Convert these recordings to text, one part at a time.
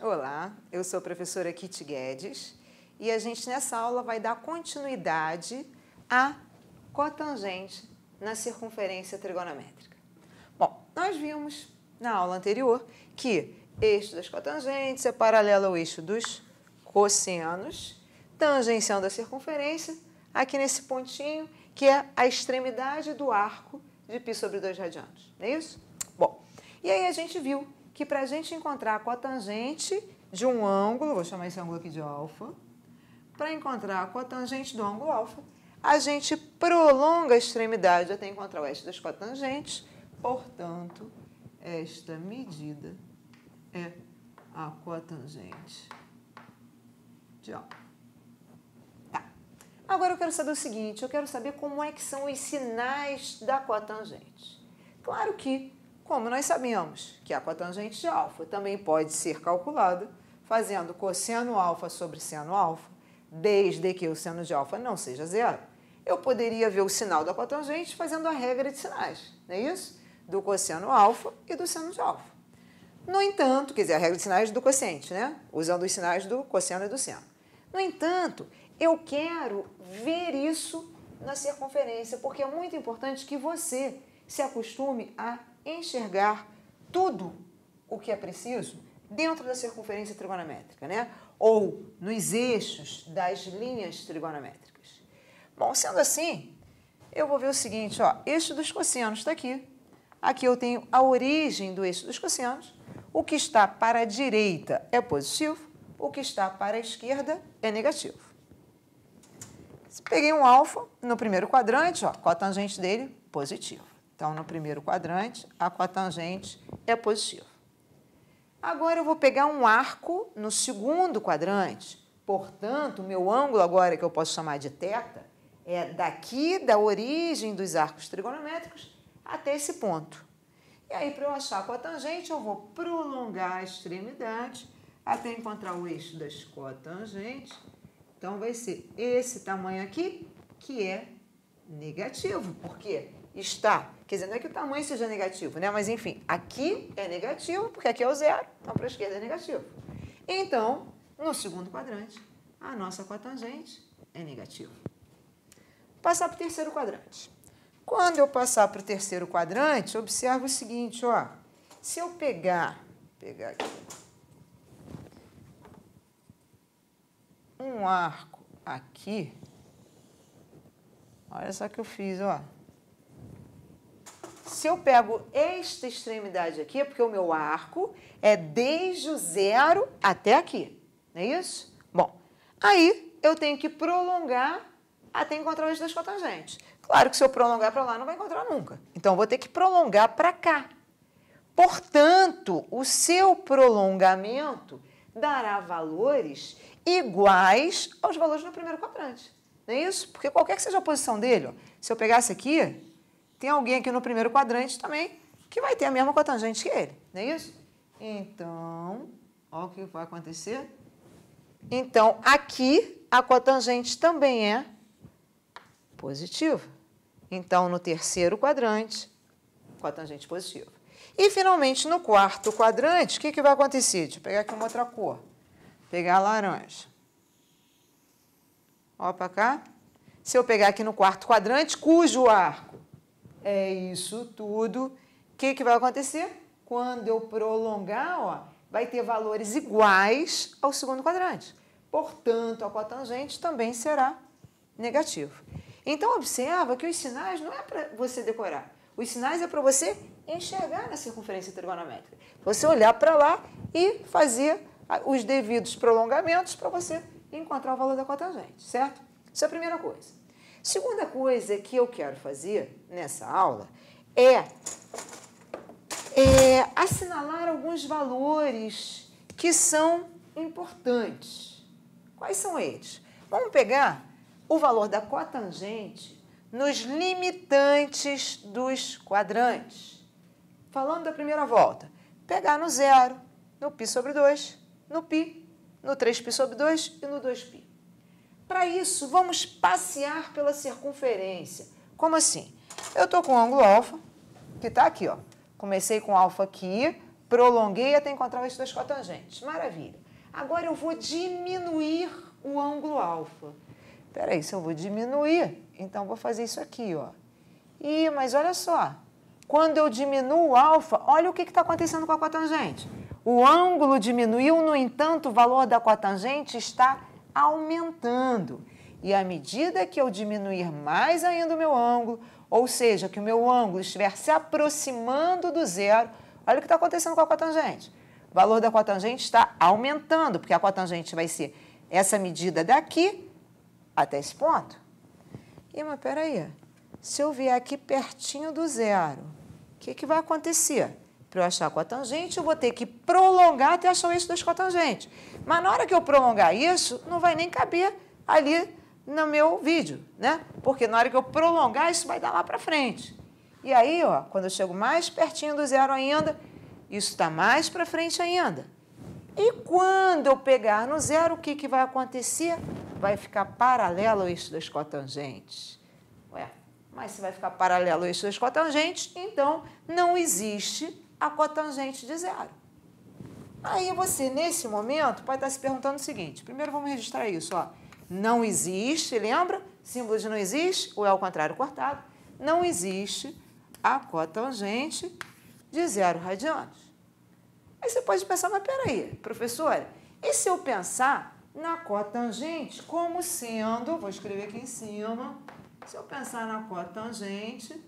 Olá, eu sou a professora Kitty Guedes e a gente nessa aula vai dar continuidade à cotangente na circunferência trigonométrica. Bom, nós vimos na aula anterior que eixo das cotangentes é paralelo ao eixo dos cossenos, tangenciando a circunferência aqui nesse pontinho que é a extremidade do arco de π sobre 2 radianos, não é isso? Bom, e aí a gente viu que para a gente encontrar a cotangente de um ângulo, vou chamar esse ângulo aqui de alfa, para encontrar a cotangente do ângulo alfa, a gente prolonga a extremidade até encontrar o eixo das cotangentes, portanto, esta medida é a cotangente de alfa. Tá. Agora eu quero saber o seguinte, eu quero saber como é que são os sinais da cotangente. Claro que, como nós sabemos que a cotangente de alfa também pode ser calculada fazendo cosseno alfa sobre seno alfa, desde que o seno de alfa não seja zero, eu poderia ver o sinal da cotangente fazendo a regra de sinais, não é isso? Do cosseno alfa e do seno de alfa. No entanto, quer dizer, a regra de sinais do quociente, né? Usando os sinais do cosseno e do seno. No entanto, eu quero ver isso na circunferência, porque é muito importante que você se acostume a enxergar tudo o que é preciso dentro da circunferência trigonométrica, né? Ou nos eixos das linhas trigonométricas. Bom, sendo assim, eu vou ver o seguinte, ó, eixo dos cossenos está aqui. Aqui eu tenho a origem do eixo dos cossenos. O que está para a direita é positivo, o que está para a esquerda é negativo. Peguei um alfa no primeiro quadrante, ó, cotangente dele, positivo. Então, no primeiro quadrante, a cotangente é positiva. Agora, eu vou pegar um arco no segundo quadrante. Portanto, o meu ângulo agora, que eu posso chamar de θ, é daqui da origem dos arcos trigonométricos até esse ponto. E aí, para eu achar a cotangente, eu vou prolongar a extremidade até encontrar o eixo das cotangentes. Então, vai ser esse tamanho aqui, que é negativo. Por quê? Está, quer dizer, não é que o tamanho seja negativo, né? Mas, enfim, aqui é negativo, porque aqui é o zero, então para a esquerda é negativo. Então, no segundo quadrante, a nossa cotangente é negativa. Passar para o terceiro quadrante. Quando eu passar para o terceiro quadrante, observa o seguinte, ó. Se eu pegar aqui, um arco aqui, olha só o que eu fiz, ó. Se eu pego esta extremidade aqui, é porque o meu arco é desde o zero até aqui, não é isso? Bom, aí eu tenho que prolongar até encontrar o eixo das cotangentes. Claro que se eu prolongar para lá, não vai encontrar nunca. Então, eu vou ter que prolongar para cá. Portanto, o seu prolongamento dará valores iguais aos valores no primeiro quadrante. Não é isso? Porque qualquer que seja a posição dele, ó, se eu pegasse aqui, tem alguém aqui no primeiro quadrante também que vai ter a mesma cotangente que ele, não é isso? Então, olha o que vai acontecer. Então, aqui, a cotangente também é positiva. Então, no terceiro quadrante, cotangente positiva. E, finalmente, no quarto quadrante, o que vai acontecer? Deixa eu pegar aqui uma outra cor. Vou pegar a laranja. Olha para cá. Se eu pegar aqui no quarto quadrante, cujo arco é isso tudo, o que vai acontecer? Quando eu prolongar, ó, vai ter valores iguais ao segundo quadrante. Portanto, a cotangente também será negativo. Então, observa que os sinais não é para você decorar. Os sinais é para você enxergar na circunferência trigonométrica. Você olhar para lá e fazer os devidos prolongamentos para você encontrar o valor da cotangente, certo? Isso é a primeira coisa. Segunda coisa que eu quero fazer nessa aula é assinalar alguns valores que são importantes. Quais são eles? Vamos pegar o valor da cotangente nos limitantes dos quadrantes. Falando da primeira volta, pegar no zero, no π sobre 2, no π, no 3π sobre 2 e no 2π. Para isso, vamos passear pela circunferência. Como assim? Eu estou com o ângulo alfa, que está aqui, ó. Comecei com alfa aqui, Prolonguei até encontrar o eixo das cotangentes. Maravilha. Agora eu vou diminuir o ângulo alfa. Espera aí, se eu vou diminuir, então vou fazer isso aqui, ó. Ih, mas olha só. Quando eu diminuo o alfa, olha o que está acontecendo com a cotangente. O ângulo diminuiu, no entanto, o valor da cotangente está aumentando. E à medida que eu diminuir mais ainda o meu ângulo, ou seja, que o meu ângulo estiver se aproximando do zero, olha o que está acontecendo com a cotangente. O valor da cotangente está aumentando, porque a cotangente vai ser essa medida daqui até esse ponto. Ih, mas peraí, se eu vier aqui pertinho do zero, o que vai acontecer? Para eu achar a cotangente, eu vou ter que prolongar até achar o eixo das cotangentes. Mas na hora que eu prolongar isso, não vai nem caber ali no meu vídeo, né? Porque na hora que eu prolongar, isso vai dar lá para frente. E aí, ó, quando eu chego mais pertinho do zero ainda, isso está mais para frente ainda. E quando eu pegar no zero, o que vai acontecer? Vai ficar paralelo ao eixo das cotangentes. Ué, mas se vai ficar paralelo ao eixo das cotangentes, então não existe a cotangente de zero. Aí você, nesse momento, pode estar se perguntando o seguinte. Primeiro vamos registrar isso, ó. Não existe, lembra? Símbolo de não existe, ou é ao contrário cortado. Não existe a cotangente de 0 radianos. Aí você pode pensar, mas peraí, professora, e se eu pensar na cotangente como sendo, vou escrever aqui em cima, se eu pensar na cotangente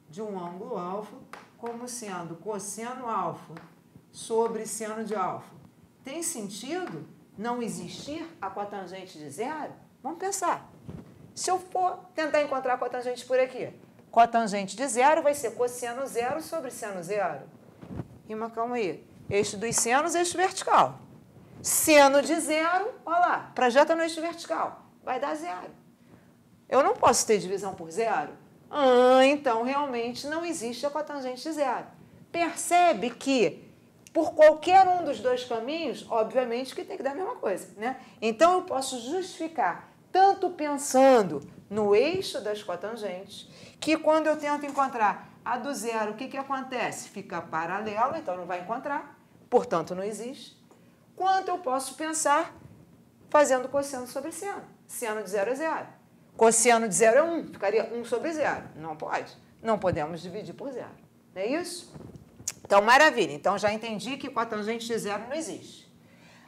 de um ângulo alfa como sendo cosseno alfa sobre seno de alfa, tem sentido não existir a cotangente de zero? Vamos pensar. Se eu for tentar encontrar a cotangente por aqui, cotangente de zero vai ser cosseno zero sobre seno zero. E mas calma aí, eixo dos senos, eixo vertical. Seno de zero, olha lá, projeta no eixo vertical, vai dar zero. Eu não posso ter divisão por zero? Então realmente não existe a cotangente de zero. Percebe que por qualquer um dos dois caminhos, obviamente que tem que dar a mesma coisa, né? Então eu posso justificar, tanto pensando no eixo das cotangentes, que quando eu tento encontrar a do zero, o que acontece? Fica paralelo, então não vai encontrar, portanto não existe. Quanto eu posso pensar fazendo cosseno sobre seno. Seno de zero é zero. Cosseno de zero é 1, ficaria 1 sobre zero. Não pode. Não podemos dividir por zero. Não é isso? Então, maravilha. Então, já entendi que cotangente de zero não existe.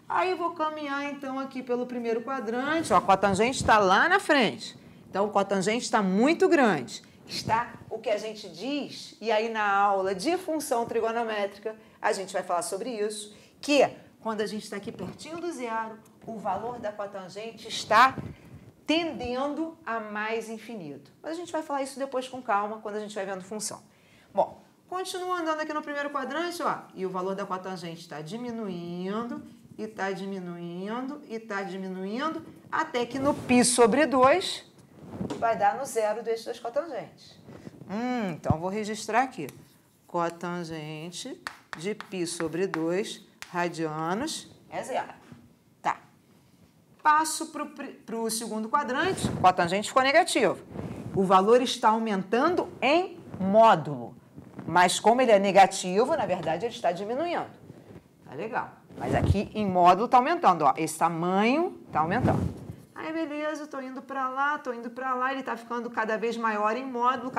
Aí, vou caminhar, então, aqui pelo primeiro quadrante. Ó, a cotangente está lá na frente. Então, o cotangente está muito grande. Está o que a gente diz, e aí na aula de função trigonométrica, a gente vai falar sobre isso, que quando a gente está aqui pertinho do zero, o valor da cotangente está tendendo a mais infinito. Mas a gente vai falar isso depois com calma, quando a gente vai vendo função. Bom, continua andando aqui no primeiro quadrante, ó, e o valor da cotangente está diminuindo, e está diminuindo, e está diminuindo, até que no π sobre 2 vai dar no zero do eixo das cotangentes. Então, vou registrar aqui. Cotangente de π sobre 2 radianos é zero. Tá. Passo para o segundo quadrante, cotangente ficou negativo. O valor está aumentando em módulo. Mas como ele é negativo, na verdade, ele está diminuindo. Tá legal. Mas aqui em módulo está aumentando. Ó. Esse tamanho está aumentando. Aí, beleza, estou indo para lá, ele está ficando cada vez maior em módulo,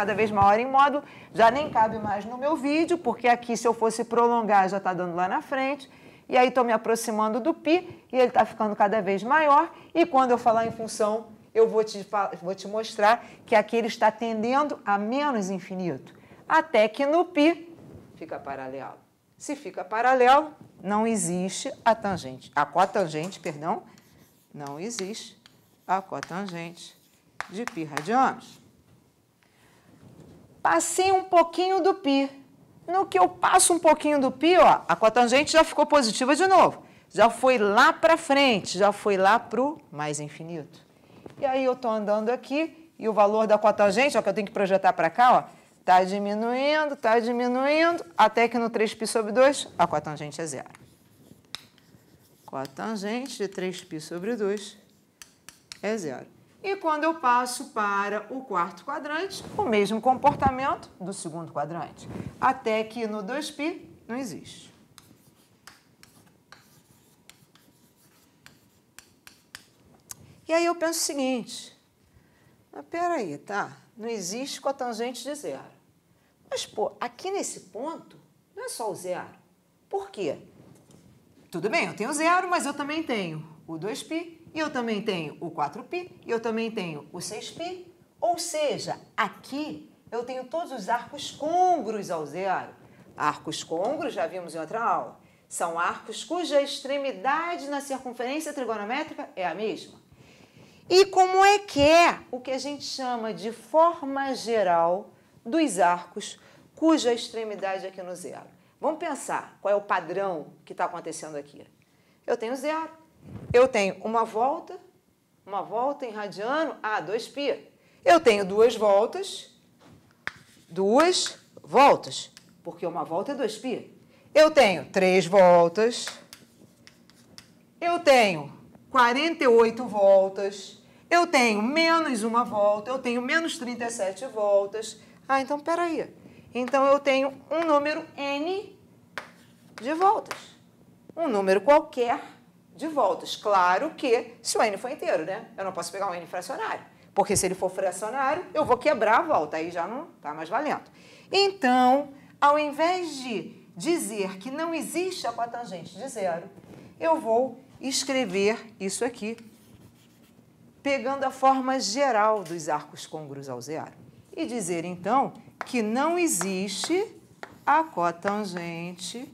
já nem cabe mais no meu vídeo, porque aqui, se eu fosse prolongar, já está dando lá na frente, e aí estou me aproximando do π, e ele está ficando cada vez maior, e quando eu falar em função, eu vou te mostrar que aqui ele está tendendo a menos infinito, até que no π fica paralelo. Se fica paralelo, não existe a cotangente, não existe a cotangente de π radianos. Passei um pouquinho do π. No que eu passo um pouquinho do π, ó, a cotangente já ficou positiva de novo. Já foi lá para frente, já foi lá para o mais infinito. E aí eu estou andando aqui e o valor da cotangente, ó, que eu tenho que projetar para cá, ó, está diminuindo, até que no 3π sobre 2 a cotangente é zero. Cotangente de 3π sobre 2 é zero. E quando eu passo para o quarto quadrante, o mesmo comportamento do segundo quadrante. Até que no 2π não existe. E aí eu penso o seguinte, mas peraí, tá? Não existe cotangente de zero. Mas, pô, aqui nesse ponto, não é só o zero. Por quê? Tudo bem, eu tenho zero, mas eu também tenho o 2π, e eu também tenho o 4π, e eu também tenho o 6π. Ou seja, aqui eu tenho todos os arcos côngruos ao zero. Arcos côngruos, já vimos em outra aula, são arcos cuja extremidade na circunferência trigonométrica é a mesma. E como é que é o que a gente chama de forma geral dos arcos cuja extremidade é aqui no zero? Vamos pensar qual é o padrão que está acontecendo aqui. Eu tenho zero, eu tenho uma volta em radiano, 2π. Eu tenho duas voltas, porque uma volta é 2π. Eu tenho 3 voltas, eu tenho 48 voltas, eu tenho menos uma volta, eu tenho menos 37 voltas. Então, peraí. Então, eu tenho um número n de voltas. Um número qualquer de voltas. Claro que, se o n for inteiro, né? Eu não posso pegar um n fracionário. Porque se ele for fracionário, eu vou quebrar a volta. Aí já não está mais valendo. Então, ao invés de dizer que não existe a cotangente de zero, eu vou escrever isso aqui, pegando a forma geral dos arcos côngruos ao zero. E dizer, então, que não existe a cotangente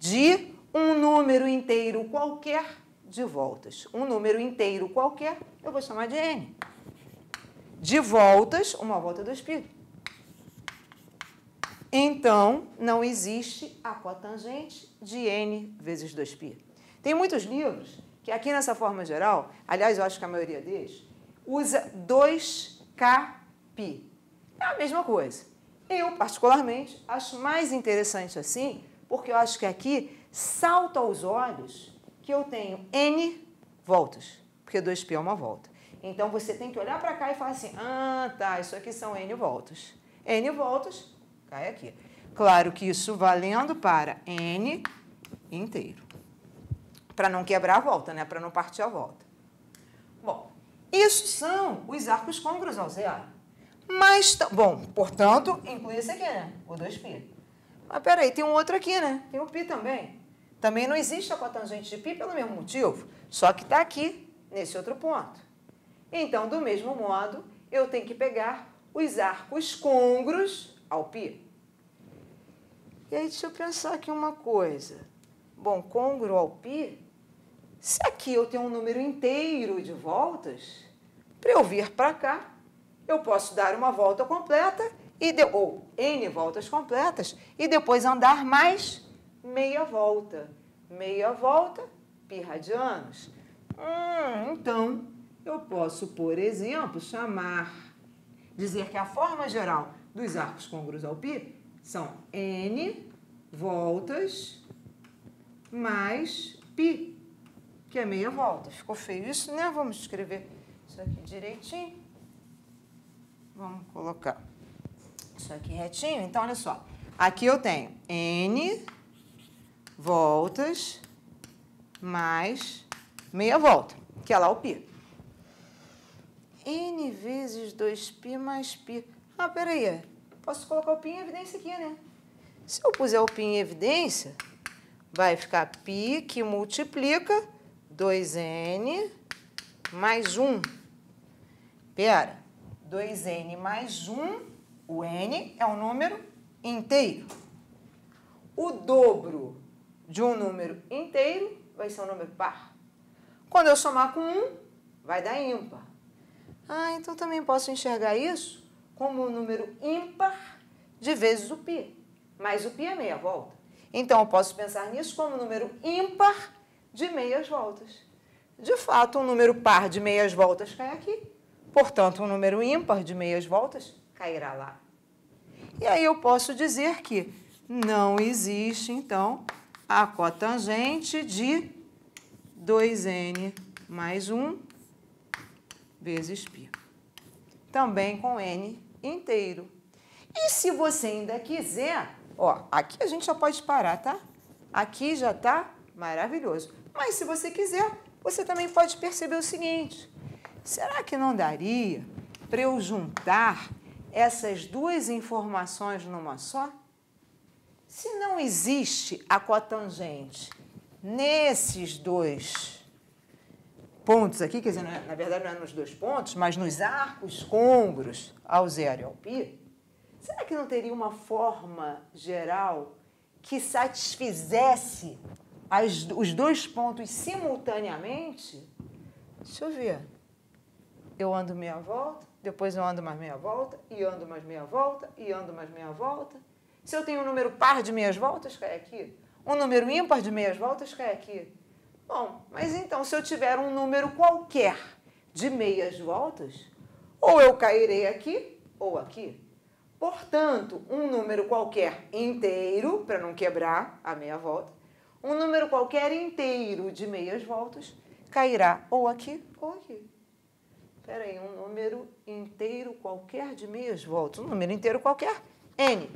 de um número inteiro qualquer de voltas. Um número inteiro qualquer, eu vou chamar de n. De voltas, uma volta é 2π. Então, não existe a cotangente de n vezes 2π. Tem muitos livros que aqui nessa forma geral, aliás, eu acho que a maioria deles, usa 2kπ. É a mesma coisa. Eu, particularmente, acho mais interessante assim, porque eu acho que aqui salta aos olhos que eu tenho n voltas, porque 2π é uma volta. Então, você tem que olhar para cá e falar assim, tá, isso aqui são n voltas. N voltas, cai aqui. Claro que isso valendo para n inteiro. Para não quebrar a volta, né? Para não partir a volta. Bom, isso são os arcos côngruos ao zero. Mas, bom, portanto, inclui esse aqui, né? O 2π. Mas, peraí, tem um outro aqui, né? Tem o π também. Também não existe a cotangente de π pelo mesmo motivo, só que está aqui, nesse outro ponto. Então, do mesmo modo, eu tenho que pegar os arcos côngruos ao π. E aí, deixa eu pensar aqui uma coisa. Bom, côngruo ao π, se aqui eu tenho um número inteiro de voltas, para eu vir para cá, eu posso dar uma volta completa, ou n voltas completas, e depois andar mais meia volta. Meia volta, π radianos. Então, eu posso, por exemplo, dizer que a forma geral dos arcos côngruos ao π são n voltas mais π, que é meia volta. Ficou feio isso, né? Vamos escrever isso aqui direitinho. Vamos colocar isso aqui retinho. Então, olha só. Aqui eu tenho n voltas mais meia volta, que é lá o π. N vezes 2π mais π. Peraí. Posso colocar o π em evidência aqui, né? Se eu puser o π em evidência, vai ficar π que multiplica 2n mais 1. Pera. 2n mais 1, o n é um número inteiro. O dobro de um número inteiro vai ser um número par. Quando eu somar com 1, vai dar ímpar. Então também posso enxergar isso como um número ímpar de vezes o π. Mas o π é meia volta. Então, eu posso pensar nisso como um número ímpar de meias voltas. De fato, um número par de meias voltas cai aqui. Portanto, um número ímpar de meias voltas cairá lá. E aí eu posso dizer que não existe, então, a cotangente de 2n mais 1 vezes π. Também com n inteiro. E se você ainda quiser, aqui a gente já pode parar, tá? Aqui já está maravilhoso. Mas se você quiser, você também pode perceber o seguinte. será que não daria para eu juntar essas duas informações numa só? Se não existe a cotangente nesses dois pontos aqui, quer dizer, na verdade não é nos dois pontos, mas nos arcos côngruos ao zero e ao π, será que não teria uma forma geral que satisfizesse os dois pontos simultaneamente? Deixa eu ver. Eu ando meia volta, depois eu ando mais meia volta, e ando mais meia volta, e ando mais meia volta. Se eu tenho um número par de meias voltas, cai aqui. Um número ímpar de meias voltas, cai aqui. Bom, mas então, se eu tiver um número qualquer de meias voltas, ou eu cairei aqui, ou aqui. Portanto, um número qualquer inteiro, para não quebrar a meia volta, um número qualquer inteiro de meias voltas cairá ou aqui, ou aqui. Espera aí, um número inteiro qualquer de meias voltas. Um número inteiro qualquer, n.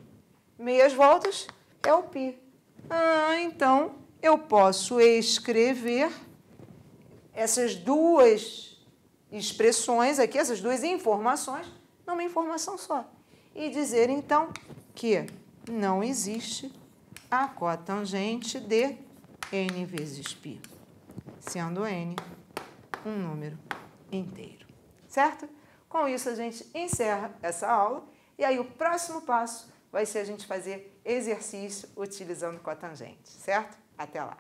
Meias voltas é o π. Então, eu posso escrever essas duas expressões aqui, essas duas informações, numa informação só. E dizer, então, que não existe a cotangente de n vezes π, sendo n um número inteiro. Certo? Com isso, a gente encerra essa aula. E aí, o próximo passo vai ser a gente fazer exercício utilizando cotangente. Certo? Até lá!